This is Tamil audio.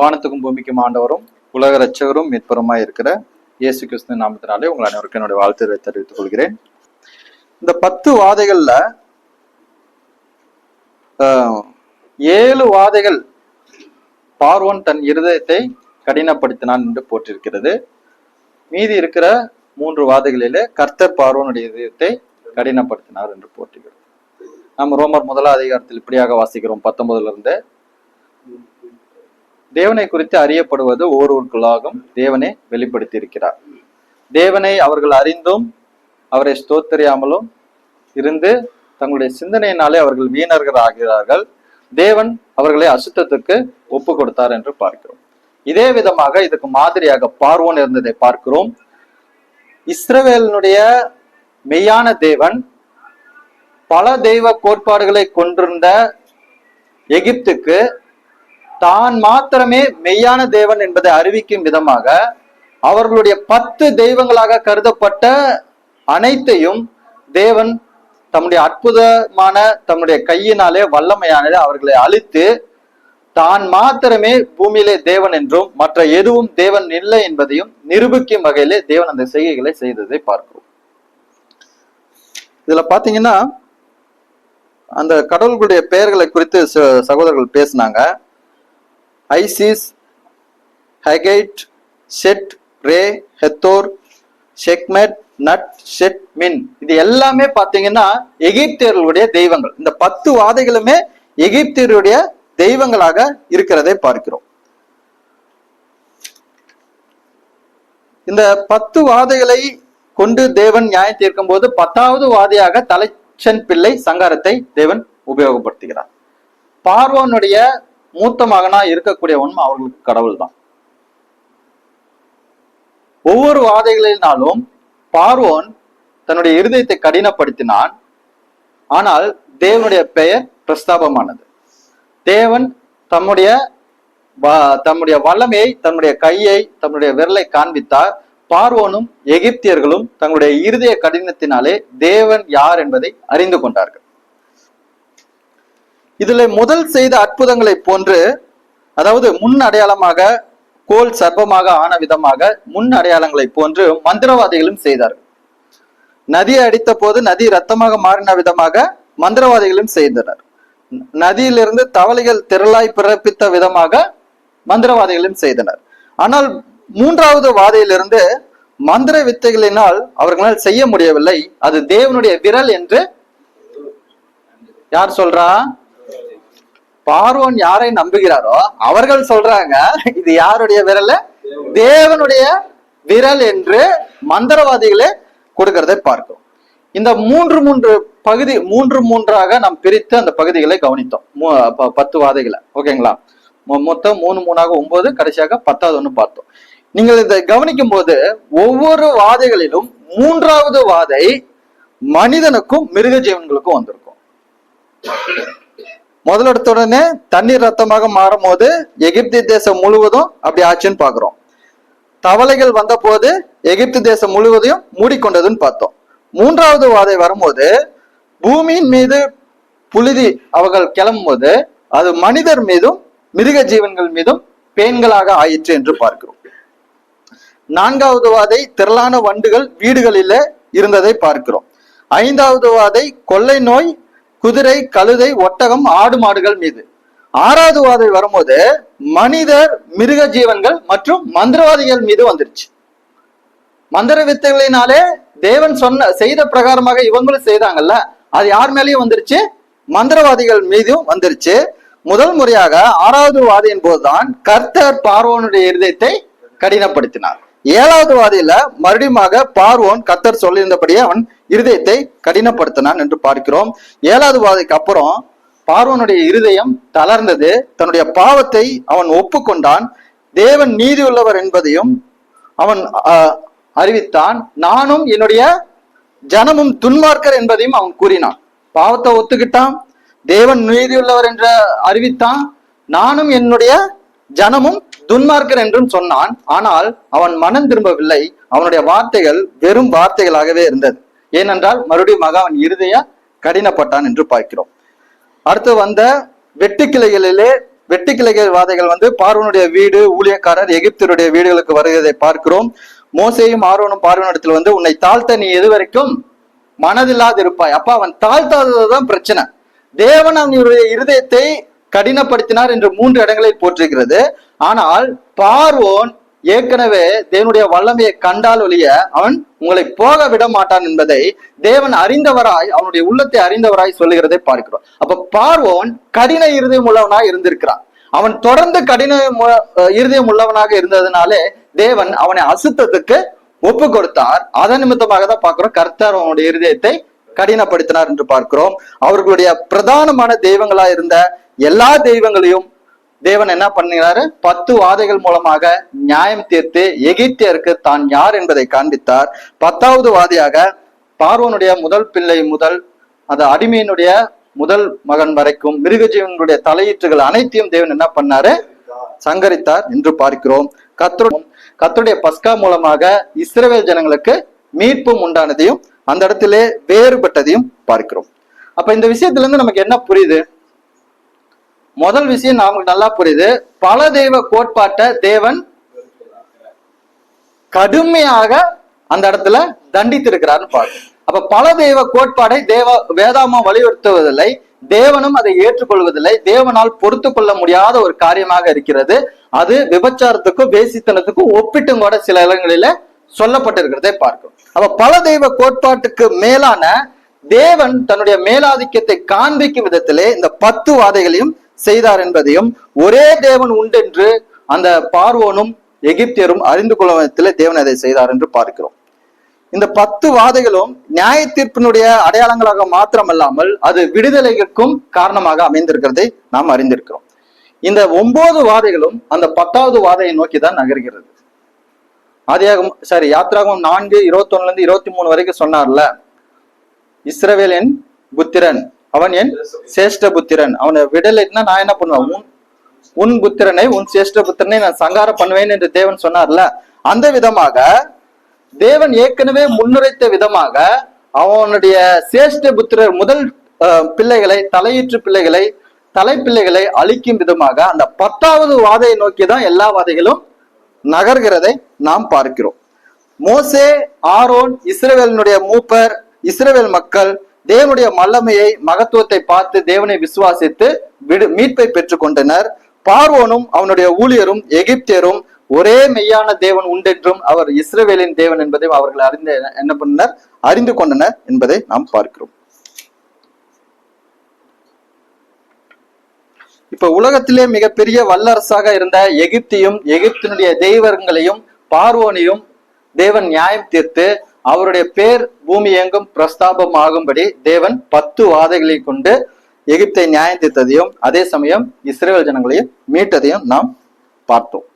வானத்துக்கும் பூமிக்கும் ஆண்டவரும் உலக ரட்சகரும் மீட்பருமாய் இருக்கிற இயேசு கிறிஸ்து நாமத்தினாலே உங்கள் அனைவருக்கும் என்னுடைய வாழ்த்துக்களை தெரிவித்துக் கொள்கிறேன். இந்த 10 வாதைகள்ல 7 வாதைகள் பார்வோன் தன் இருதயத்தை கடினப்படுத்தினான் என்று போட்டிருக்கிறது. மீதி இருக்கிற 3 வாதைகளிலே கர்த்தர் பார்வோனுடைய இதயத்தை கடினப்படுத்தினார் என்று போட்டிருக்கிறது. நாம் ரோமர் 1 அதிகாரத்தில் இப்படியாக வாசிக்கிறோம் 19 இருந்து, தேவனை குறித்து அறியப்படுவது ஒவ்வொருவருக்குள்ளாகவும் தேவனை வெளிப்படுத்தி இருக்கிறார். தேவனை அவர்கள் அறிந்தும் அவரை ஸ்தோத்திரியாமலும் இருந்து தங்களுடைய சிந்தனையினாலே அவர்கள் வீணர்கள் ஆகிறார்கள். தேவன் அவர்களை அசுத்தத்துக்கு ஒப்பு கொடுத்தார் என்று பார்க்கிறோம். இதே விதமாக இதுக்கு மாதிரியாக பார்வோன் இருந்ததை பார்க்கிறோம். இஸ்ரவேலினுடைய மெய்யான தேவன் பல தெய்வ கோட்பாடுகளை கொண்டிருந்த எகிப்துக்கு தான் மாத்திரமே மெய்யான தேவன் என்பதை அறிவிக்கும் விதமாக அவர்களுடைய 10 தெய்வங்களாக கருதப்பட்ட அனைத்தையும் தேவன் தம்முடைய அற்புதமான தம்முடைய கையினாலே வல்லமையானது அவர்களை அழித்து தான் மாத்திரமே பூமியிலே தேவன் என்றும் மற்ற எதுவும் தேவன் இல்லை என்பதையும் நிரூபிக்கும் வகையிலே தேவன் அந்த செய்கைகளை செய்ததை பார்க்கிறோம். இதுல பாத்தீங்கன்னா அந்த கடவுள்களுடைய பெயர்களை குறித்து சகோதரர்கள் பேசினாங்க. ஐசிஸ், ஹெகைட், செட், ரே, ஹெத்தோர், ஷெக்மெட், நட், ஷெட், மின், இது எல்லாமே பாத்தீங்கன்னா எகிப்தியர்களுடைய தெய்வங்கள். இந்த 10 வாதைகளுமே எகிப்தியருடைய தெய்வங்களாக இருக்கிறதை பார்க்கிறோம். இந்த 10 வாதைகளை கொண்டு தேவன் நியாயம் தீர்க்கும் போது 10வது வாதையாக தலைச்சன் பிள்ளை சங்காரத்தை தேவன் உபயோகப்படுத்துகிறார். பார்வோனுடைய மூத்த மகனா இருக்கக்கூடியவனும் அவர்களுக்கு கடவுள் தான். ஒவ்வொரு வாதைகளினாலும் பார்வோன் தன்னுடைய இருதயத்தை கடினப்படுத்தினான். ஆனால் தேவனுடைய பெயர் பிரஸ்தாபமானது. தேவன் தம்முடைய வல்லமையை, தன்னுடைய கையை, தன்னுடைய விரலை காண்பித்தார். பார்வோனும் எகிப்தியர்களும் தங்களுடைய இருதய கடினத்தினாலே தேவன் யார் என்பதை அறிந்து கொண்டார்கள். இதுல முதல் செய்த அற்புதங்களை போன்று, அதாவது முன் அடையாளமாக கோல் சர்ப்பமாக ஆன விதமாக முன் அடையாளங்களை போன்று மந்திரவாதிகளும் செய்தார்கள். நதியை அடித்த போது நதி ரத்தமாக மாறின விதமாக மந்திரவாதிகளும் செய்தனர். நதியிலிருந்து தவளைகள் திரளாய் பிறப்பித்த விதமாக மந்திரவாதிகளும் செய்தனர். ஆனால் 3வது வாதையிலிருந்து மந்திர வித்தைகளினால் அவர்களால் செய்ய முடியவில்லை. அது தேவனுடைய விரல் என்று யார் சொல்றா? பார்வோன் யாரை நம்புகிறாரோ அவர்கள் சொல்றாங்க இது யாருடைய விரல்? தேவனுடைய விரல் என்று மந்திரவாதிகளே கொடுக்கிறதை பார்க்கும். இந்த 3 பகுதி 3 நாம் பிரித்து அந்த பகுதிகளை கவனித்தோம். 10 வாதைகளை, ஓகேங்களா? மொத்தம் 3 9, கடைசியாக 10வது ஒண்ணு பார்த்தோம். நீங்கள் இதை கவனிக்கும் போது ஒவ்வொரு வாதைகளிலும் 3வது வாதை மனிதனுக்கும் மிருக ஜீவன்களுக்கும் வந்திருக்கும். முதல் எடுத்தோடனே தண்ணீர் ரத்தமாக மாறும் போது எகிப்து தேசம் முழுவதும் அப்படி ஆச்சுன்னு பாக்குறோம். தவளைகள் வந்த போது எகிப்து தேசம் முழுவதையும் மூடிக்கொண்டதுன்னு பார்த்தோம். 3வது வாதை வரும்போது பூமியின் மீது புழுதி அவர்கள் கிளம்பும் போது அது மனிதர் மீதும் மிருக ஜீவன்கள் மீதும் பேன்களாக ஆயிற்று என்று பார்க்கிறோம். 4வது வாதை திரளான வண்டுகள் வீடுகளில இருந்ததை பார்க்கிறோம். 5வது வாதை கொள்ளை நோய் குதிரை, கழுதை, ஒட்டகம், ஆடு மாடுகள் மீது. 6வது வாதை வரும்போது மனிதர், மிருக ஜீவன்கள் மற்றும் மந்திரவாதிகள் மீது வந்துருச்சு. மந்திர வித்தைகளினாலே தேவன் செய்த பிரகாரமாக இவங்களும் செய்தாங்கல்ல, அது யார் மேலேயும் வந்துருச்சு? மந்திரவாதிகள் மீதும் வந்துருச்சு. முதல் முறையாக 6வது வாதையின் போதுதான் கர்த்தர் பார்வோனுடைய இருதயத்தை கடினப்படுத்தினார். 7வது வாதையில மறுபடியும் பார்வோன் கர்த்தர் சொல்லியிருந்தபடியே அவன் இருதயத்தை கடினப்படுத்தினான் என்று பார்க்கிறோம். 7வது வாதைக்கு அப்புறம் பார்வோனுடைய இருதயம் தளர்ந்தது. தன்னுடைய பாவத்தை அவன் ஒப்புக்கொண்டான். தேவன் நீதி உள்ளவர் என்பதையும் அவன் அறிவித்தான். நானும் என்னுடைய ஜனமும் துன்மார்க்கர் என்பதையும் அவன் கூறினான். பாவத்தை ஒத்துக்கிட்டான், தேவன் நீதி உள்ளவர் என்று அறிவித்தான், நானும் என்னுடைய ஜனமும் துன்மார்க்கர் என்றும் சொன்னான். ஆனால் அவன் மனம் திரும்பவில்லை. அவனுடைய வார்த்தைகள் வெறும் வார்த்தைகளாகவே இருந்தது. ஏனென்றால் மறுபடியும் அவன் இருதய கடினப்பட்டான் என்று பார்க்கிறோம். அடுத்து வந்த வெட்டுக்கிளைகளிலே வெட்டுக்கிளைகள் வாதைகள் வந்து பார்வோனுடைய வீடு, ஊழியக்காரர் எகிப்தருடைய வீடுகளுக்கு வருகிறதை பார்க்கிறோம். மோசேயும் ஆரோனும் பார்வோனிடத்தில் வந்து உன்னை தாழ்த்த நீ எது வரைக்கும் மனதில்லாது இருப்பாய். அப்ப அவன் தாழ்த்தாததுதான் பிரச்சனை. தேவன் அவனுடைய இருதயத்தை கடினப்படுத்தினார் என்று 3 இடங்களில் போற்றிருக்கிறது. ஆனால் பார்வோன் ஏற்கனவே தேவனுடைய வல்லமையை கண்டால் ஒழிய அவன் உங்களை போக விட மாட்டான் என்பதை தேவன் அறிந்தவராய், அவனுடைய உள்ளத்தை அறிந்தவராய் சொல்லுகிறதை பார்க்கிறோம். அப்ப பார்வோன் கடின இருதயம் உள்ளவனாய் இருந்திருக்கிறான். அவன் தொடர்ந்து கடின இருதயம் உள்ளவனாக இருந்ததுனாலே தேவன் அவனை அசுத்தத்துக்கு ஒப்பு கொடுத்தார். அதன் நிமித்தமாக தான் பார்க்கிறோம் கர்த்தர் அவனுடைய இருதயத்தை கடினப்படுத்தினார் என்று பார்க்கிறோம். அவர்களுடைய பிரதானமான தெய்வங்களா இருந்த எல்லா தெய்வங்களையும் தேவன் என்ன பண்ணுகிறாரு? 10 வாதைகள் மூலமாக நியாயம் தீர்த்து எகிப்தியருக்கு தான் யார் என்பதை காண்பித்தார். 10வது வாதியாக பார்வோனுடைய முதல் பிள்ளை முதல் அந்த அடிமையினுடைய முதல் மகன் வரைக்கும் மிருகஜீவனுடைய தலையீற்றுகள் அனைத்தையும் தேவன் என்ன பண்ணாரு? சங்கரித்தார் என்று பார்க்கிறோம். கர்த்தருடைய பஸ்கா மூலமாக இஸ்ரவேல் ஜனங்களுக்கு மீட்பும் உண்டானதையும் அந்த இடத்திலே வேறுபட்டதையும் பார்க்கிறோம். அப்ப இந்த விஷயத்துல இருந்து நமக்கு என்ன புரியுது? முதல் விஷயம் நமக்கு நல்லா புரியுது. பல தெய்வ கோட்பாட்டை தேவன் கடுமையாக அந்த இடத்துல தண்டித்திருக்கிறார்னு பார்க்கணும். அப்ப பல தெய்வ கோட்பாடை வேதாமம் வலியுறுத்துவதில்லை, தேவனும் அதை ஏற்றுக்கொள்வதில்லை. தேவனால் பொறுத்து கொள்ள முடியாத ஒரு காரியமாக இருக்கிறது. அது விபச்சாரத்துக்கும் வேசித்தனத்துக்கும் ஒப்பிட்டும் கூட சில இடங்களில சொல்லப்பட்டிருக்கிறதை பார்க்கிறோம். அப்ப பல தெய்வ கோட்பாட்டுக்கு மேலான தேவன் தன்னுடைய மேலாதிக்கத்தை காண்பிக்கும் விதத்திலே இந்த 10 வாதைகளையும் செய்தார் என்பதையும், ஒரே தேவன் உண்டென்று அந்த பார்வோனும் எகிப்தியரும் அறிந்து கொள்ளும் விதத்திலே தேவன் அதை செய்தார் என்று பார்க்கிறோம். இந்த 10 வாதைகளும் நியாய தீர்ப்பினுடைய அடையாளங்களாக மாத்திரமல்லாமல் அது விடுதலைக்கும் காரணமாக அமைந்திருக்கிறதை நாம் அறிந்திருக்கிறோம். இந்த 9 வாதைகளும் அந்த 10வது வாதையை நோக்கி தான் நகர்கிறது. யாத்திராகமம் 4:21 23 வரைக்கும் சொன்னார்ல, இஸ்ரவேல் என் புத்திரன், அவன் என் சேஷ்ட புத்திரன், அவனை விடலைன்னா நான் என்ன பண்ணுவேன்? உன் புத்திரனை, உன் சேஷ்ட புத்திரனை நான் சங்காரம் பண்ணுவேன் என்று தேவன் சொன்னார்ல. அந்த விதமாக தேவன் ஏற்கனவே முன்னுரைத்த விதமாக அவனுடைய சேஷ்ட புத்திரர் முதல் பிள்ளைகளை, தலையீற்று பிள்ளைகளை, தலைப்பிள்ளைகளை அழிக்கும் விதமாக அந்த 10வது வாதையை நோக்கிதான் எல்லா வாதைகளும் நகர்கிறதை நாம் பார்க்கிறோம். மோசே, ஆரோன், இஸ்ரவேலினுடைய மூப்பர், இஸ்ரவேல் மக்கள் தேவனுடைய வல்லமையை, மகத்துவத்தை பார்த்து தேவனை விசுவாசித்து மீட்பை பெற்றுக் கொண்டனர். பார்வோனும் அவனுடைய ஊழியரும் எகிப்தியரும் ஒரே மெய்யான தேவன் உண்டென்றும் அவர் இஸ்ரவேலின் தேவன் என்பதை அவர்கள் அறிந்து கொண்டனர் என்பதை நாம் பார்க்கிறோம். இப்ப உலகத்திலே மிகப்பெரிய வல்லரசாக இருந்த எகிப்தியும் எகிப்தினுடைய தெய்வங்களையும் பார்வோனையும் தேவன் நியாயம் தீர்த்து அவருடைய பேர் பூமி எங்கும் பிரஸ்தாபம் ஆகும்படி தேவன் 10 வாதைகளை கொண்டு எகிப்தை நியாயம் தீர்த்ததையும் அதே சமயம் இஸ்ரவேல் ஜனங்களையும் மீட்டதையும் நாம் பார்த்தோம்.